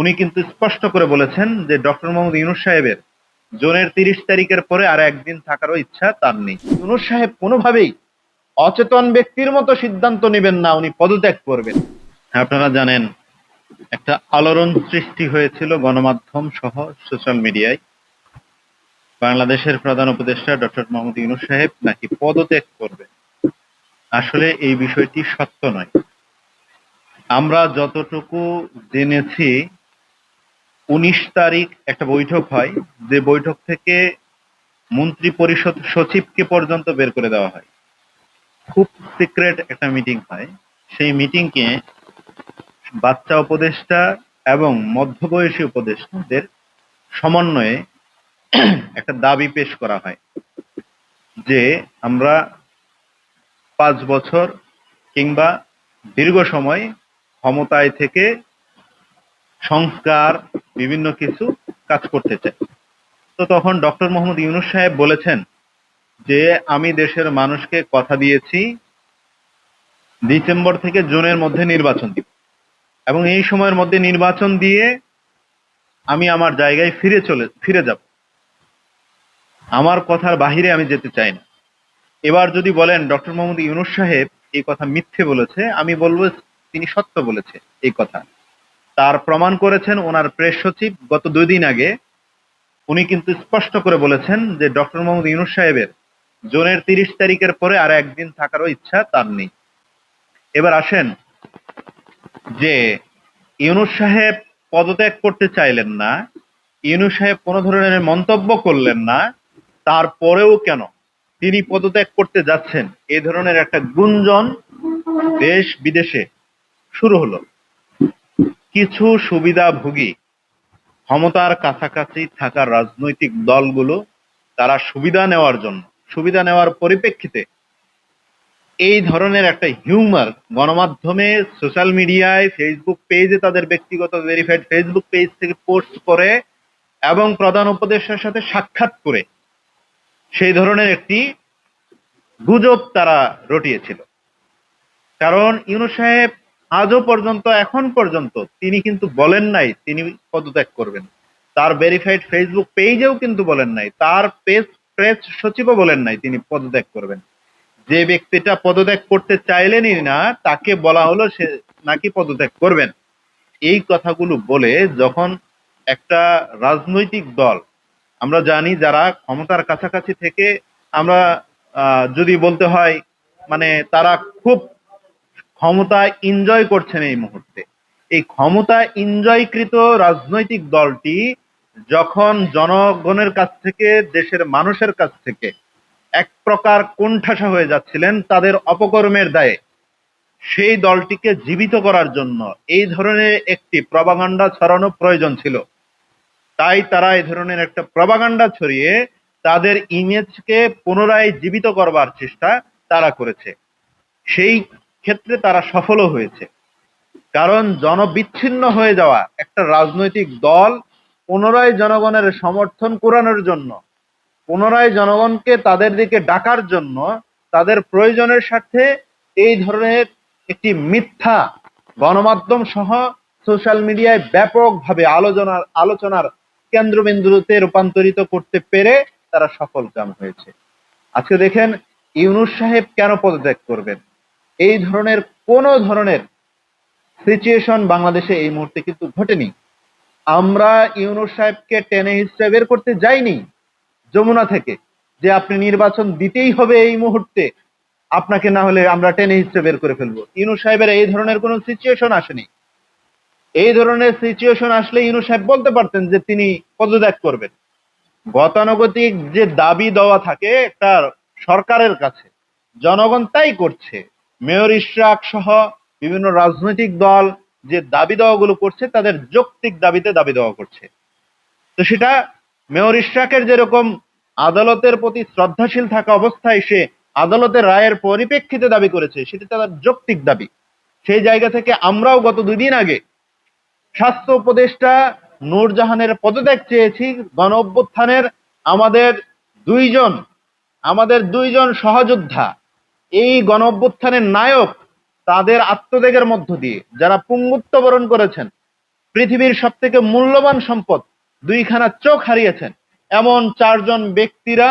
উনি কিন্তু স্পষ্ট করে বলেছেন যে ডক্টর মোহাম্মদ ইউনূস সাহেবের জুনের ৩০ তারিখের পরে আর একদিন থাকারও ইচ্ছা তার নেই। ইউনূস সাহেব কোনোভাবেই অচেতন ব্যক্তির মতো সিদ্ধান্ত নেবেন না উনি পদত্যাগ করবেন। আপনারা জানেন একটা আলোড়ন সৃষ্টি হয়েছিল গণমাধ্যম সহ সোশ্যাল মিডিয়ায়। বাংলাদেশের প্রধান উপদেষ্টা ডক্টর মোহাম্মদ ইউনূস সাহেব নাকি পদত্যাগ করবেন। আসলে এই বিষয়টি সত্য নয়। আমরা যতটুকু জেনেছি ১৯ তারিখ একটা বৈঠক হয়, যে বৈঠক থেকে মন্ত্রী পরিষদ সচিবকে পর্যন্ত বের করে দেওয়া হয়। খুব সিক্রেট একটা মিটিং হয়। সেই মিটিংকে বাচ্চা উপদেষ্টা এবং মধ্যবয়সী উপদেষ্টাদের সমন্বয়ে একটা দাবি পেশ করা হয় যে আমরা ৫ বছর কিংবা দীর্ঘ সময় ক্ষমতায় থেকে সংস্কার বিভিন্ন কিছু কাজ করতে চাই। তো তখন ডক্টর মোহাম্মদ ইউনূস সাহেব বলেছেন যে আমি দেশের মানুষকে কথা দিয়েছি ডিসেম্বর থেকে জুনের মধ্যে নির্বাচন দিব এবং এই সময়ের মধ্যে নির্বাচন দিয়ে আমি আমার জায়গায় ফিরে যাব। আমার কথার বাহিরে আমি যেতে চাই না। এবার যদি বলেন ডক্টর মোহাম্মদ ইউনূস সাহেব এই কথা মিথ্যে বলেছে, আমি বলবো তিনি সত্য বলেছে এই কথা। তার প্রমাণ করেছেন ওনার প্রেস সচিব গত ২ দিন আগে। উনি কিন্তু স্পষ্ট করে বলেছেন যে ডক্টর মোহাম্মদ ইউনূস সাহেবের জুনের ৩০ তারিখের পরে আর একদিন থাকারও ইচ্ছা তার নেই। এবার আসেন যে ইউনূস সাহেব পদত্যাগ করতে চাইলেন না, ইউনূস সাহেব কোনো ধরনের মন্তব্য করলেন না, তারপরেও কেন তিনি পদত্যাগ করতে যাচ্ছেন এই ধরনের একটা গুঞ্জন দেশ বিদেশে শুরু হলো। কিছু সুবিধাভোগী ক্ষমতার কাছাকাছি থাকা রাজনৈতিক দলগুলো তারা সুবিধা নেওয়ার পরিপ্রেক্ষিতে এই ধরনের একটা হিউমার গণমাধ্যমে, সোশ্যাল মিডিয়ায়, ফেসবুক পেজে তাদের ব্যক্তিগত ভেরিফাইড ফেসবুক পেজ থেকে পোস্ট করে এবং প্রধান উপদেষ্টার সাথে সাক্ষাৎ করে সেই ধরনের একটি গুজব তারা রটিয়েছিল। কারণ ইউনূস সাহেব আজও পর্যন্ত, এখন পর্যন্ত তিনি কিন্তু বলেন নাই তিনি পদত্যাগ করবেন। তার ভেরিফাইড ফেসবুক পেজেও কিন্তু বলেন নাই, তার প্রেস সচিবও বলেন নাই তিনি পদত্যাগ করবেন। যে ব্যক্তিটা পদত্যাগ করতে চাইলেনই না তাকে বলা হলো সে নাকি পদত্যাগ করবেন। এই কথাগুলো বলে যখন একটা রাজনৈতিক দল, আমরা জানি যারা ক্ষমতার কাছাকাছি থেকে, আমরা যদি বলতে হয় মানে তারা খুব ক্ষমতা এনজয় করছেন এই মুহূর্তে। এই ক্ষমতা এনজয়কৃত রাজনৈতিক দলটি যখন জনগণের কাছ থেকে, দেশের মানুষের কাছ থেকে এক প্রকার কোণঠাসা হয়ে যাচ্ছিলেন তাদের অপকর্মের দায়ে, সেই দলটিকে জীবিত করার জন্য এই ধরনের একটি প্রপাগান্ডা ছড়ানো প্রয়োজন ছিল। তাই তারা এই ধরনের একটা প্রপাগান্ডা ছড়িয়ে তাদের ইমেজকে পুনরায় জীবিত করবার চেষ্টা তারা করেছে। সেই ক্ষেত্রে তারা সফলও হয়েছে। কারণ জনবিচ্ছিন্ন হয়ে যাওয়া একটা রাজনৈতিক দল পুনরায় জনগণের সমর্থন কুড়ানোর জন্য, পুনরায় জনগণকে তাদের দিকে ডাকার জন্য তাদের প্রয়োজনের সাথে এই ধরনের একটি মিথ্যা গণমাধ্যম সহ সোশ্যাল মিডিয়ায় ব্যাপকভাবে আলোচনার কেন্দ্রবিন্দুতে রূপান্তরিত করতে পেরে তারা সফলকাম হয়েছে। আজকে দেখেন ইউনূস সাহেব কেন পদত্যাগ করবেন, এই ধরনের কোন ধরনের সিচুয়েশন বাংলাদেশে এই মুহূর্তে কিন্তু ঘটেনি। আমরা ইউনূস সাহেবকে টেনে হিচড়ে বের করতে যাইনি যমুনা থেকে যে আপনি নির্বাচন দিতেই হবে এই মুহূর্তে, আপনাকে না হলে আমরা টেনে হিচড়ে বের করে ফেলবো। ইউনূস সাহেবের এই ধরনের কোন সিচুয়েশন আসেনি। এই ধরনের সিচুয়েশন আসলে ইউনূস সাহেব বলতে পারতেন যে তিনি পদত্যাগ করবেন। গতানুগতিক যে দাবি দেওয়া থাকে একটা সরকারের কাছে, জনগণ তাই করছে। মেয়র ইশরাক সহ বিভিন্ন রাজনৈতিক দল যে দাবি দেওয়াগুলো করছে তাদের যৌক্তিক দাবিতে দাবি দেওয়া করছে। তো সেটা মেয়র ইশরাকের যেরকম আদালতের প্রতি শ্রদ্ধাশীল থাকা অবস্থায় সে আদালতের রায়ের পরিপ্রেক্ষিতে দাবি করেছে, সেটা তার যৌক্তিক দাবি। সেই জায়গা থেকে আমরাও গত ২ দিন আগে স্বাস্থ্য উপদেষ্টা নূরজাহানের পদত্যাগ চেয়েছি। গণ অভ্যুত্থানের আমাদের দুইজন সহযোদ্ধা, এই গণ অভ্যুত্থানের নায়ক, তাদের আত্মত্যাগের মধ্য দিয়ে যারা পুঙ্গুত্ব বরণ করেছেন, পৃথিবীর সব থেকে মূল্যবান সম্পদ দুইখানা চোখ হারিয়েছেন এমন 4 জন ব্যক্তিরা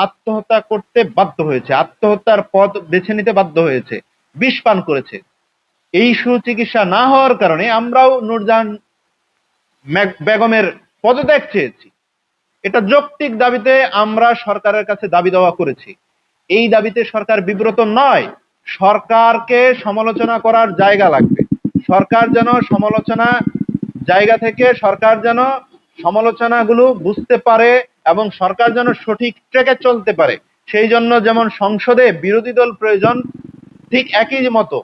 আত্মহত্যা করতে বাধ্য হয়েছে, আত্মহত্যার পথ বেছে নিতে বাধ্য হয়েছে, বিষ পান করেছে। এই সুচিকিৎসা না হওয়ার কারণে আমরাও নূরজাহান বেগমের পদত্যাগ চেয়েছি। এটা যৌক্তিক দাবিতে আমরা সরকারের কাছে দাবি দেওয়া করেছি। এই দাবিতে সরকার বিব্রত নয়। সরকারকে সমালোচনা করার জায়গা লাগবে। সরকার যেন সমালোচনা জায়গা থেকে সরকার যেন সমালোচনাগুলো বুঝতে পারে এবং সরকার যেন সঠিক ট্র্যাকে চলতে পারে। সেই জন্য যেমন সংসদে বিরোধী দল প্রয়োজন, ঠিক একই মতো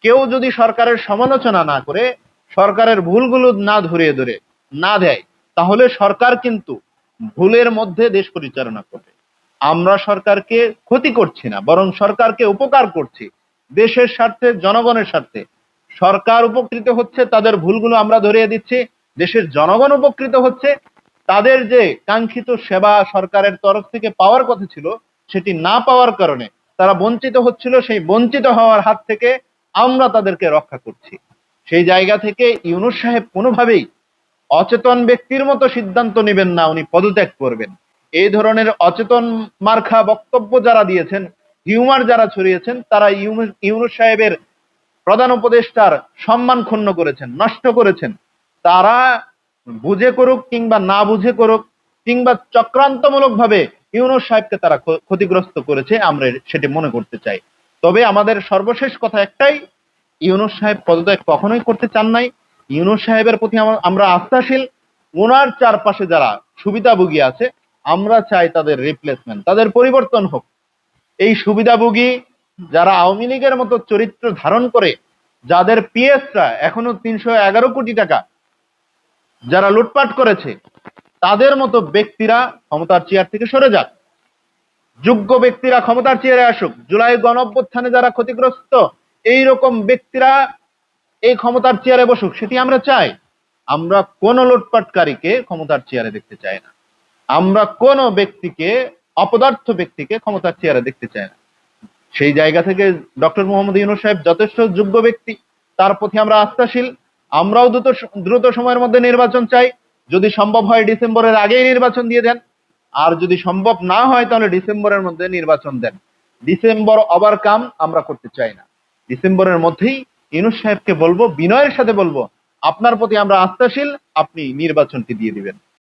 কেউ যদি সরকারের সমালোচনা না করে, সরকারের ভুলগুলো না ধরিয়ে ধরে না দেয়, তাহলে সরকার কিন্তু ভুলের মধ্যে দেশ পরিচালনা করবে। আমরা সরকারকে ক্ষতি করছি না, বরং সরকারকে উপকার করছি দেশের স্বার্থে, জনগণের স্বার্থে। সরকার উপকৃত হচ্ছে, তাদের ভুলগুলো আমরা ধরিয়ে দিচ্ছি। দেশের জনগণ উপকৃত হচ্ছে, তাদের যে কাঙ্ক্ষিত সেবা সরকারের তরফ থেকে পাওয়ার কথা ছিল সেটি না পাওয়ার কারণে তারা বঞ্চিত হচ্ছিল, সেই বঞ্চিত হওয়ার হাত থেকে আমরা তাদেরকে রক্ষা করছি। সেই জায়গা থেকে ইউনূস সাহেব কোনোভাবেই অচেতন ব্যক্তির মতো সিদ্ধান্ত নেবেন না উনি পদত্যাগ করবেন। এই ধরনের অচেতন মার্কা বক্তব্য যারা দিয়েছেন, হিউমার যারা ছড়িয়েছেন, তারা ইউনূস সাহেবের প্রধান উপদেষ্টার সম্মান ক্ষুণ্ণ করেছেন, নষ্ট করেছেন। তারা বুঝে করুক কিংবা না বুঝে করুক কিংবা চক্রান্তমূলক ভাবে ইউনূস সাহেবকে তারা ক্ষতিগ্রস্ত করেছে, আমরা সেটি মনে করতে চাই। তবে আমাদের সর্বশেষ কথা একটাই, ইউনূস সাহেব পদত্যাগ কখনোই করতে চান নাই। ইউনূস সাহেবের প্রতি আমরা আস্থাশীল। ওনার চারপাশে যারা সুবিধাভোগী আছে, আমরা চাই তাদের রিপ্লেসমেন্ট, তাদের পরিবর্তন হোক। এই সুবিধাভোগী যারা আওয়ামী লীগের মতো চরিত্র ধারণ করে, যাদের পিএসরা এখনো 311 কোটি টাকা যারা লুটপাট করেছে, তাদের মতো ব্যক্তিরা ক্ষমতার চেয়ার থেকে সরে যাক। যোগ্য ব্যক্তিরা ক্ষমতার চেয়ারে আসুক। জুলাই গণঅভ্যুত্থানে যারা ক্ষতিগ্রস্ত, এই রকম ব্যক্তিরা এই ক্ষমতার চেয়ারে বসুক, সেটি আমরা চাই। আমরা কোন লুটপাটকারীকে ক্ষমতার চেয়ারে দেখতে চাই না। আমরা কোন ব্যক্তিকে, অপদার্থ ব্যক্তিকে ক্ষমতার চেয়ারে দেখতে চাই না। সেই জায়গা থেকে ডক্টর মোহাম্মদ ইউনূস সাহেব যথেষ্ট যোগ্য ব্যক্তি, তার প্রতি আমরা আস্থাশীল। আমরাও দ্রুত সময়ের মধ্যে নির্বাচন চাই। যদি সম্ভব হয় ডিসেম্বরের আগেই নির্বাচন দিয়ে দেন, আর যদি সম্ভব না হয় তাহলে ডিসেম্বরের মধ্যে নির্বাচন দেন। ডিসেম্বর ওভারকাম আমরা করতে চাই না। ডিসেম্বরের মধ্যেই ইউনূস সাহেবকে বলবো, বিনয়ের সাথে বলবো, আপনার প্রতি আমরা আস্থাশীল, আপনি নির্বাচনটি দিয়ে দিবেন।